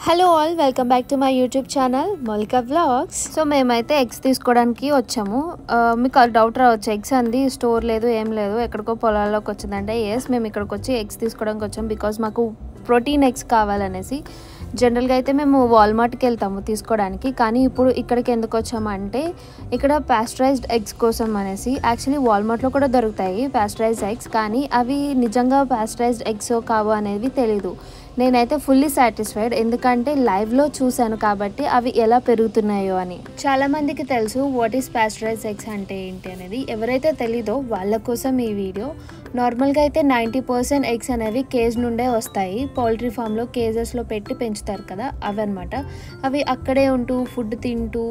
Hello all, welcome back to my YouTube channel Maulika vlogs. So మేమైతే eggs తీసుకోవడానికి వచ్చాము. మీకు డౌట్ రావచ్చు, ఎగ్స్ అంది స్టోర్ లేదు ఏం లేదు ఎక్కడికో పొలాల్లోకి వచ్చిందంటే ఎస్, మేము ఇక్కడికి వచ్చి ఎగ్స్ తీసుకోవడానికి వచ్చాము. బికాజ్ మాకు ప్రోటీన్ ఎగ్స్ కావాలనేసి. జనరల్గా అయితే మేము వాల్మార్ట్కి వెళ్తాము తీసుకోవడానికి, కానీ ఇప్పుడు ఇక్కడికి ఎందుకు వచ్చామంటే ఇక్కడ పాస్చరైజ్డ్ ఎగ్స్ కోసం అనేసి. యాక్చువల్లీ వాల్మార్ట్లో కూడా దొరుకుతాయి పాస్చరైజ్డ్ ఎగ్స్, కానీ అవి నిజంగా పాస్చరైజ్డ్ ఎగ్స్ కావు అనేది తెలీదు. నేనైతే ఫుల్లీ సాటిస్ఫైడ్, ఎందుకంటే లైవ్లో చూశాను కాబట్టి అవి ఎలా పెరుగుతున్నాయో అని. చాలామందికి తెలుసు వాట్ ఈస్ పాస్చరైజ్డ్ ఎగ్స్ అంటే ఏంటి అనేది. ఎవరైతే తెలీదో వాళ్ళ కోసం ఈ వీడియో. నార్మల్గా అయితే 90% ఎగ్స్ అనేవి కేజ్ నుండే వస్తాయి. పౌల్ట్రీ ఫామ్లో కేజెస్లో పెట్టి పెంచుతారు కదా, అవి అనమాట. అవి అక్కడే ఉంటూ ఫుడ్ తింటూ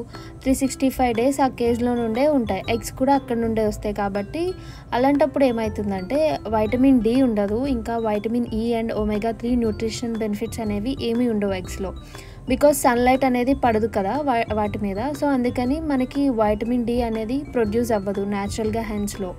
365 days ఆ కేజ్లో నుండే ఉంటాయి. ఎగ్స్ కూడా అక్కడ నుండే వస్తాయి కాబట్టి అలాంటప్పుడు ఏమవుతుందంటే వైటమిన్ డి ఉండదు, ఇంకా vitamin E and omega 3 nutrition benefits అనేవి ఏమీ ఉండవు ఎగ్స్లో. బికాజ్ సన్లైట్ అనేది పడదు కదా వాటి మీద. సో అందుకని మనకి వైటమిన్ డి అనేది ప్రొడ్యూస్ అవ్వదు న్యాచురల్గా హెన్స్లో.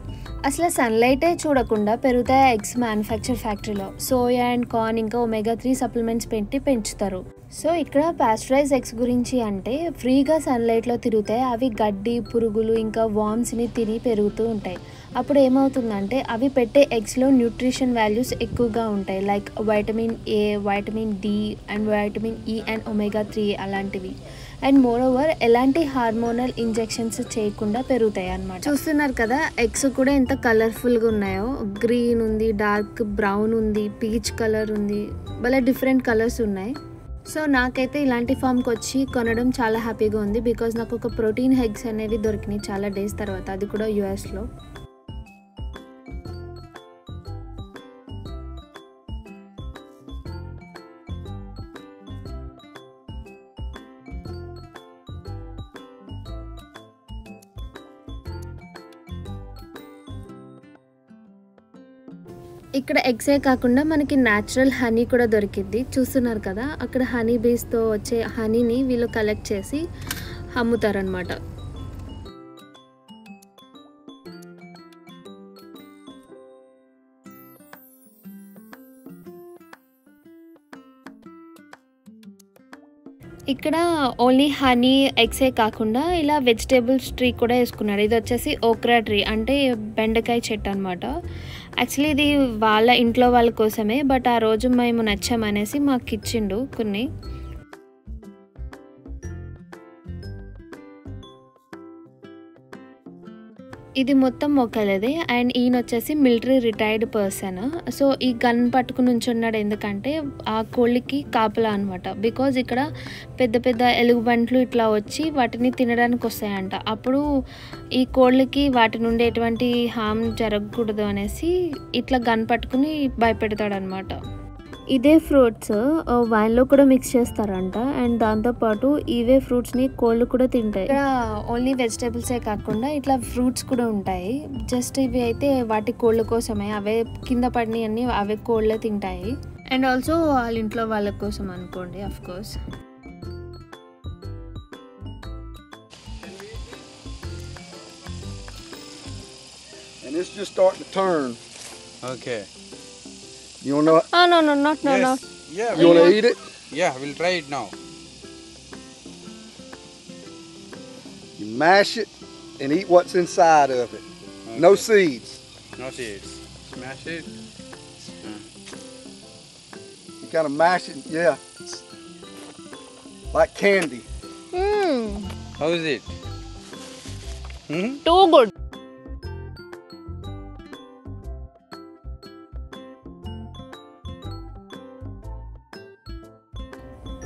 అసలు సన్లైటే చూడకుండా పెరుగుతాయి ఎగ్స్ మ్యానుఫ్యాక్చర్ ఫ్యాక్టరీలో. సోయా అండ్ కార్న్ ఇంకా ఒమేగా 3 సప్లిమెంట్స్ పెట్టి పెంచుతారు. సో ఇక్కడ పాస్చరైజ్ ఎగ్స్ గురించి అంటే ఫ్రీగా సన్లైట్లో తిరుగుతాయి. అవి గడ్డి, పురుగులు ఇంకా వామ్స్ని తిని పెరుగుతూ ఉంటాయి. అప్పుడు ఏమవుతుందంటే అవి పెట్టే ఎగ్స్లో న్యూట్రిషన్ వాల్యూస్ ఎక్కువగా ఉంటాయి, like vitamin A, vitamin D and vitamin E and omega 3 అలాంటివి. అండ్ మోర్ ఓవర్ ఎలాంటి హార్మోనల్ ఇంజెక్షన్స్ చేయకుండా పెరుగుతాయి అన్నమాట. చూస్తున్నారు కదా ఎగ్స్ కూడా ఎంత కలర్ఫుల్గా ఉన్నాయో. గ్రీన్ ఉంది, డార్క్ బ్రౌన్ ఉంది, పీచ్ కలర్ ఉంది, భలే డిఫరెంట్ కలర్స్ ఉన్నాయి. సో నాకైతే ఇలాంటి ఫామ్కి వచ్చి కొనడం చాలా హ్యాపీగా ఉంది. బికాజ్ నాకు ఒక ప్రోటీన్ ఎగ్స్ అనేవి దొరికినాయి చాలా డేస్ తర్వాత, అది కూడా యూఎస్లో. ఇక్కడ ఎగ్సే కాకుండా మనకి న్యాచురల్ హనీ కూడా దొరికింది. చూస్తున్నారు కదా, అక్కడ హనీ బీస్తో వచ్చే హనీని వీళ్ళు కలెక్ట్ చేసి అమ్ముతారనమాట. ఇక్కడ ఓన్లీ హనీ ఎగ్సే కాకుండా ఇలా వెజిటేబుల్స్ ట్రీ కూడా వేసుకున్నారు. ఇది వచ్చేసి ఓక్రా ట్రీ, అంటే బెండకాయ చెట్టు అనమాట. యాక్చువల్లీ ఇది వాళ్ళ ఇంట్లో వాళ్ళ కోసమే, బట్ ఆ రోజు మేము నచ్చామనేసి మాకు ఇచ్చిండు కొన్ని. ఇది మొత్తం మొక్కలదే. అండ్ ఈయన వచ్చేసి మిలిటరీ రిటైర్డ్ పర్సన్. సో ఈ గన్ పట్టుకుని ఉంచున్నాడు ఎందుకంటే ఆ కోళ్ళకి కాపలా అనమాట. బికాజ్ ఇక్కడ పెద్ద పెద్ద ఎలుగుబంట్లు ఇట్లా వచ్చి వాటిని తినడానికి వస్తాయంట. అప్పుడు ఈ కోళ్ళకి వాటి నుండి ఎటువంటి హామ్ జరగకూడదు అనేసి ఇట్లా గన్ పట్టుకుని భయపెడతాడు అనమాట. ఇదే ఫ్రూట్స్ వైన్లో కూడా మిక్స్ చేస్తారంట. అండ్ దాంతోపాటు ఇవే ఫ్రూట్స్ని కోళ్ళు కూడా తింటాయి. ఇక్కడ ఓన్లీ వెజిటేబుల్సే కాకుండా ఇట్లా ఫ్రూట్స్ కూడా ఉంటాయి. జస్ట్ ఇవి అయితే వాటి కోళ్ళ కోసమే, అవే కింద పడినవి అన్నీ అవే కోళ్ళే తింటాయి. అండ్ ఆల్సో వాళ్ళ ఇంట్లో వాళ్ళ కోసం అనుకోండి, of course. And it's just starting to turn. Okay. You wanna know? Oh no, not Yes. no. Yeah. You wanna eat it? Yeah, we'll try it now. You mash it and eat what's inside of it. Okay. No seeds. No seeds. Smash it. You kind of mash it, yeah, like candy. How is it? Too good.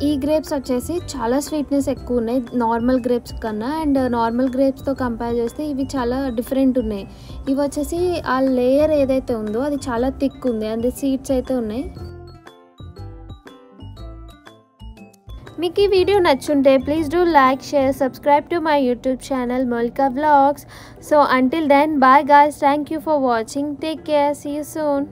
ఈ grapes వచ్చేసి చాలా sweetness ఎక్కువ ఉన్నాయి normal grapes కన్నా. And normal గ్రేప్స్తో compare చేస్తే ఇవి చాలా different ఉన్నాయి. ఇవి వచ్చేసి ఆ లేయర్ ఏదైతే ఉందో అది చాలా థిక్ ఉంది, అండ్ సీడ్స్ అయితే ఉన్నాయి. మీకు ఈ వీడియో నచ్చుంటే please do like, share, subscribe to my YouTube channel Maulika vlogs. So until then, bye guys, thank you for watching, take care, see you soon.